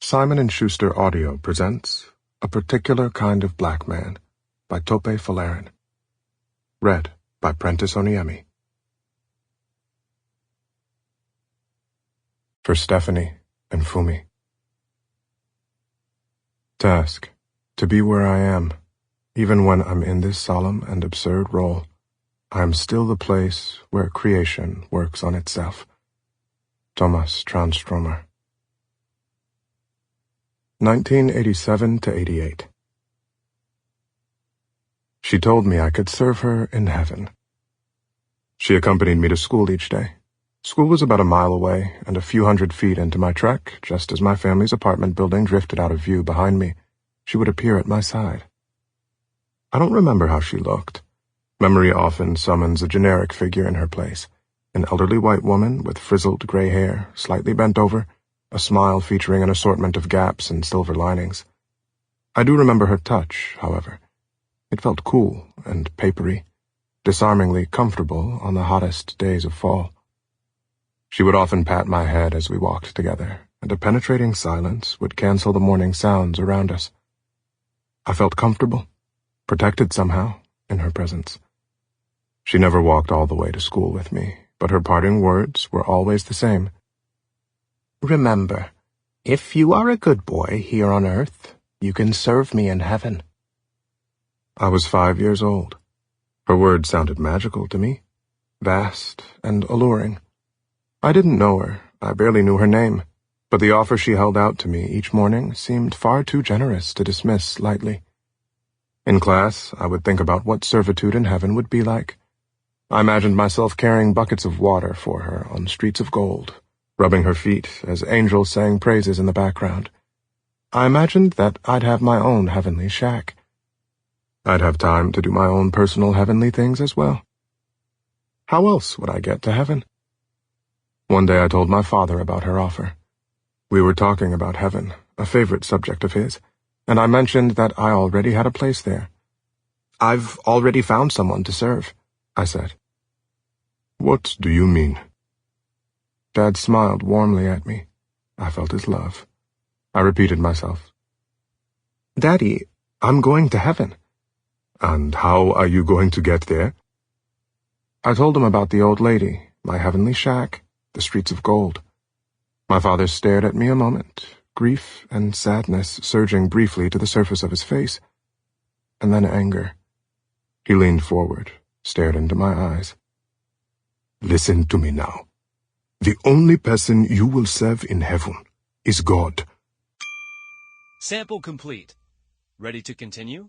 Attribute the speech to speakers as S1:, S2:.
S1: Simon & Schuster Audio presents A Particular Kind of Black Man by Tope Folarin. Read by Prentice Onayemi. For Stephanie and Fumi. Task: to be where I am, even when I'm in this solemn and absurd role. I am still the place where creation works on itself. Thomas Transtromer. 1987 to 88. She told me I could serve her in heaven. She accompanied me to school each day. School was about a mile away, and a few hundred feet into my trek, just as my family's apartment building drifted out of view behind me, she would appear at my side. I don't remember how she looked. Memory often summons a generic figure in her place, an elderly white woman with frizzled gray hair, slightly bent over, a smile featuring an assortment of gaps and silver linings. I do remember her touch, however. It felt cool and papery, disarmingly comfortable on the hottest days of fall. She would often pat my head as we walked together, and a penetrating silence would cancel the morning sounds around us. I felt comfortable, protected somehow, in her presence. She never walked all the way to school with me, but her parting words were always the same. Remember, if you are a good boy here on earth, you can serve me in heaven. I was 5 years old. Her words sounded magical to me, vast and alluring. I didn't know her, I barely knew her name, but the offer she held out to me each morning seemed far too generous to dismiss lightly. In class, I would think about what servitude in heaven would be like. I imagined myself carrying buckets of water for her on streets of gold, rubbing her feet as angels sang praises in the background. I imagined that I'd have my own heavenly shack. I'd have time to do my own personal heavenly things as well. How else would I get to heaven? One day I told my father about her offer. We were talking about heaven, a favorite subject of his, and I mentioned that I already had a place there. I've already found someone to serve, I said. What do you mean? Dad smiled warmly at me. I felt his love. I repeated myself. Daddy, I'm going to heaven. And how are you going to get there? I told him about the old lady, my heavenly shack, the streets of gold. My father stared at me a moment, grief and sadness surging briefly to the surface of his face, and then anger. He leaned forward, stared into my eyes. Listen to me now. The only person you will serve in heaven is God.
S2: Sample complete. Ready to continue?